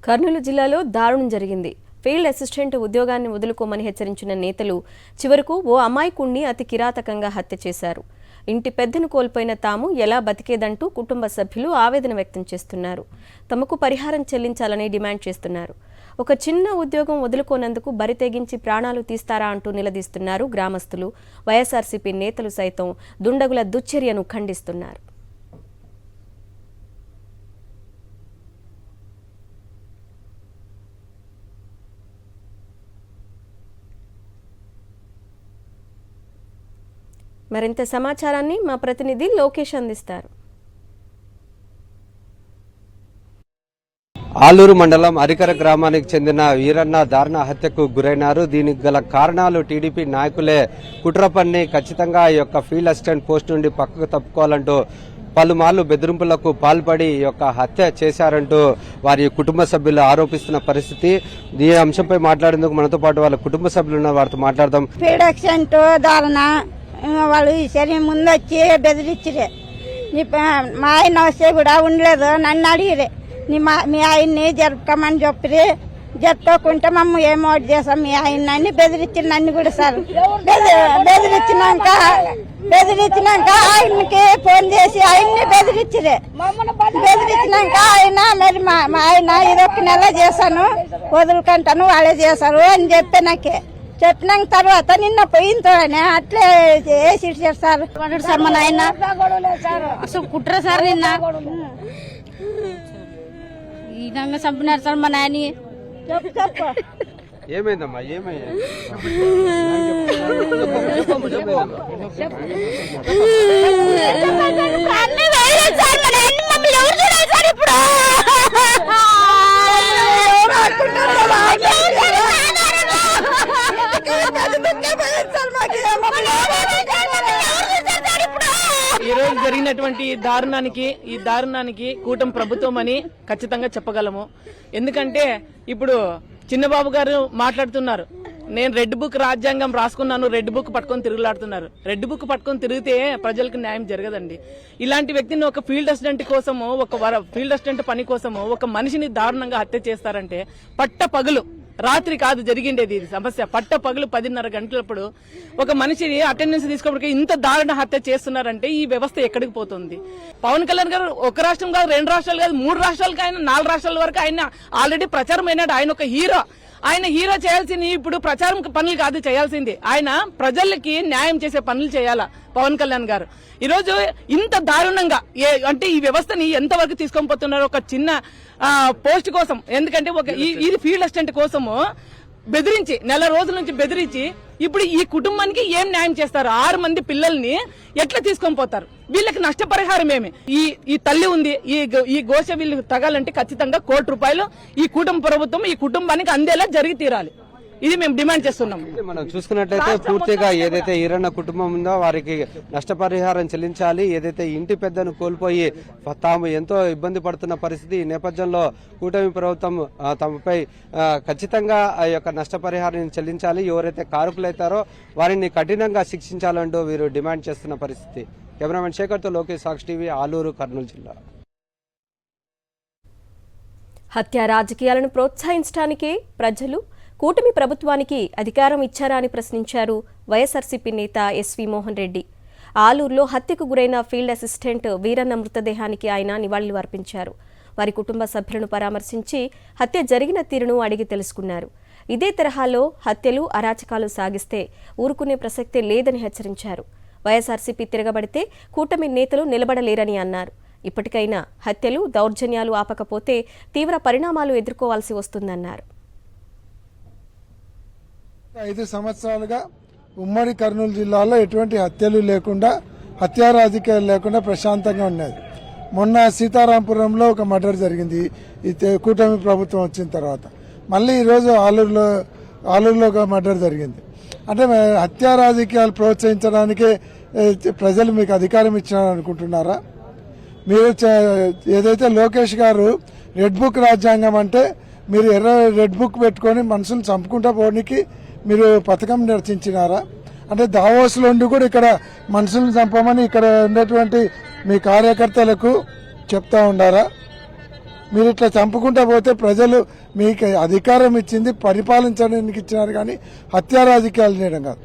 కర్నూలు జిల్లాలో దారుణం జరిగింది. ఫీల్డ్ అసిస్టెంట్ ఉద్యోగాన్ని వదులుకోమని హెచ్చరించిన నేతలు చివరకు ఓ అమాయకుణ్ణి అతి కిరాతకంగా హత్య చేశారు. ఇంటి పెద్దను కోల్పోయిన తాము ఎలా బతికేదంటూ కుటుంబ సభ్యులు ఆవేదన వ్యక్తం చేస్తున్నారు. తమకు పరిహారం చెల్లించాలని డిమాండ్ చేస్తున్నారు. ఒక చిన్న ఉద్యోగం వదులుకోనందుకు బరితెగించి ప్రాణాలు తీస్తారా అంటూ నిలదీస్తున్నారు గ్రామస్తులు. వైఎస్ఆర్సీపీ నేతలు సైతం దుండగుల దుశ్చర్యను ఖండిస్తున్నారు. మరింత సమాచారాన్ని మా ప్రతినిధి లోకేష్ అందిస్తారు. ఆలూరు మండలం అరికర గ్రామానికి చెందిన వీరన్న దారుణ హత్యకు గురైనారు. దీనికి గల కారణాలు టీడీపీ నాయకులే కుట్ర పన్ని ఖచ్చితంగా ఈ యొక్క ఫీల్డ్ అసిస్టెంట్ పోస్ట్ నుండి పక్కకు తప్పుకోవాలంటూ పలుమార్లు బెదిరింపులకు పాల్పడి ఈ యొక్క హత్య చేశారంటూ వారి కుటుంబ సభ్యులు ఆరోపిస్తున్న పరిస్థితి. ఈ అంశంపై మాట్లాడేందుకు మనతో పాటు వాళ్ళ కుటుంబ సభ్యులు ఉన్న వారితో మాట్లాడదాం. ఫీల్డ్ అసిస్టెంట్ దారుణ వాళ్ళు సరే ముందు వచ్చి బెదిరించిరే. మా ఆయన వస్తే కూడా ఉండలేదు. నన్ను అడిగిరే మీ ఆయన్ని జరుపుకోమని చెప్పిరి. జరుపుకోకుంటే మమ్మ ఏమో చేసాం మీ ఆయన్ని బెదిరించి నన్ను కూడా సార్ బెదిరించినాక ఆయనకి ఫోన్ చేసి ఆయన్ని బెదిరించిరే. బెదిరించినాక ఆయన మరి మా ఆయన ఇదొక నెల చేశాను వదులుకుంటాను వాళ్ళే చేశారు అని చెప్పి నాకే చెప్పినాక తర్వాత నిన్న పోయింతోనే అట్లే వేసి సార్ సార్ మా నాయన అసలు కుట్ర సార్ నిన్న ఈ విధంగా చంపినారు సార్ మా నాయని. ఏమైందమ్మా ఏమైంది? ఈ రోజు జరిగినటువంటి ఈ దారుణానికి కూటమి ప్రభుత్వం అని ఖచ్చితంగా చెప్పగలము. ఎందుకంటే ఇప్పుడు చిన్నబాబు గారు మాట్లాడుతున్నారు, నేను రెడ్ బుక్ రాజ్యాంగం రాసుకున్నాను, రెడ్ బుక్ పట్టుకొని తిరుగులాడుతున్నారు. రెడ్ బుక్ పట్టుకొని తిరిగితే ప్రజలకు న్యాయం జరగదండి. ఇలాంటి వ్యక్తిని ఒక ఫీల్డ్ అసిస్టెంట్ కోసము, ఫీల్డ్ అసిస్టెంట్ పని కోసము ఒక మనిషిని దారుణంగా హత్య చేస్తారంటే పట్ట పగులు రాత్రి కాదు జరిగిండేది ఇది సమస్య. పట్ట పగులు 10:30 గంటలప్పుడు ఒక మనిషిని అటెండెన్స్ తీసుకోవడానికి ఇంత దారుణ హత్య చేస్తున్నారంటే ఈ వ్యవస్థ ఎక్కడికి పోతుంది? పవన్ కళ్యాణ్ గారు ఒక రాష్ట్రం కాదు, 2 రాష్ట్రాలు కాదు, 3 రాష్ట్రాలకు ఆయన 4 రాష్ట్రాల వరకు ఆయన ఆల్రెడీ ప్రచారం అయినాడు. ఆయన ఒక హీరో. ఆయన హీరో చేయాల్సింది ఇప్పుడు ప్రచారం పనులు కాదు చేయాల్సింది, ఆయన ప్రజలకి న్యాయం చేసే పనులు చేయాలా పవన్ కళ్యాణ్ గారు. ఈ రోజు ఇంత దారుణంగా అంటే ఈ వ్యవస్థని ఎంతవరకు తీసుకొని పోతున్నారు ఒక చిన్న పోస్ట్ కోసం. ఎందుకంటే ఇది ఫీల్డ్ అసిస్టెంట్ కోసము బెదిరించి నెల రోజుల నుంచి బెదిరించి ఇప్పుడు ఈ కుటుంబానికి ఏం న్యాయం చేస్తారు? 6 మంది పిల్లల్ని ఎట్లా తీసుకొని పోతారు? వీళ్ళకి నష్టపరిహారం ఏమి? ఈ తల్లి ఉంది, ఈ గోష వీళ్ళకి తగాలంటే ఖచ్చితంగా ₹1 కోటి ఈ కుటుంబ ప్రభుత్వం ఈ కుటుంబానికి అందేలా జరిగి తీరాలి. ఇది మేము డిమాండ్ చేస్తున్నాం. మనం చూసుకున్నట్లయితే పూర్తిగా ఏదైతే ఈరన్న కుటుంబం ఉందో వారికి నష్టపరిహారం చెల్లించాలి. ఏదైతే ఇంటి పెద్దను కోల్పోయి తాము ఎంతో ఇబ్బంది పడుతున్న పరిస్థితి. ఈ నేపథ్యంలో కూటమి ప్రభుత్వం తమపై ఖచ్చితంగా ఆ యొక్క నష్టపరిహారం చెల్లించాలి. ఎవరైతే కారకులైతారో వారిని కఠినంగా శిక్షించాలంటూ వీరు డిమాండ్ చేస్తున్న పరిస్థితి. కెమెరామెన్ శేఖర్తో లోకేష్, సాక్షి టీవీ, ఆలూరు, కర్నూలు జిల్లా. హత్య రాజకీయాలను ప్రోత్సహించడానికే ప్రజలు కూటమి ప్రభుత్వానికి అధికారం ఇచ్చారా అని ప్రశ్నించారు వైఎస్ఆర్సీపీ నేత ఎస్వి మోహన్ రెడ్డి. ఆలూరులో హత్యకు గురైన ఫీల్డ్ అసిస్టెంట్ వీరన్న మృతదేహానికి ఆయన నివాళులు అర్పించారు. వారి కుటుంబ సభ్యులను పరామర్శించి హత్య జరిగిన తీరును అడిగి తెలుసుకున్నారు. ఇదే తరహాలో హత్యలు, అరాచకాలు సాగిస్తే ఊరుకునే ప్రసక్తే లేదని హెచ్చరించారు. వైఎస్ఆర్సీపీ తిరగబడితే కూటమి నేతలు నిలబడలేరని అన్నారు. ఇప్పటికైనా హత్యలు, దౌర్జన్యాలు ఆపకపోతే తీవ్ర పరిణామాలు ఎదుర్కోవాల్సి వస్తుందన్నారు. 5 సంవత్సరాలుగా ఉమ్మడి కర్నూలు జిల్లాలో ఎటువంటి హత్యలు లేకుండా, హత్యా రాజకీయాలు లేకుండా ప్రశాంతంగా ఉన్నది. మొన్న సీతారాంపురంలో ఒక మర్డర్ జరిగింది ఈ కూటమి ప్రభుత్వం వచ్చిన తర్వాత. మళ్ళీ ఈరోజు ఆలూరులో ఒక మర్డర్ జరిగింది. అంటే హత్యా రాజకీయాలు ప్రోత్సహించడానికే ప్రజలు మీకు అధికారం ఇచ్చారనుకుంటున్నారా? మీరు ఏదైతే లోకేష్ గారు రెడ్ బుక్ రాజ్యాంగం అంటే మీరు రెడ్ బుక్ పెట్టుకొని మనుషులు చంపుకుంటా పోవడానికి మీరు పథకం రచించినారా? అంటే దావోస్లో ఉండి కూడా ఇక్కడ మనుషులను చంపమని ఇక్కడ ఉన్నటువంటి మీ కార్యకర్తలకు చెప్తా ఉండారా? మీరు ఇట్లా చంపుకుంటా పోతే ప్రజలు మీకు అధికారం ఇచ్చింది పరిపాలించడానికి ఇచ్చినారు కానీ హత్యా రాజకీయాలు చేయడం కాదు.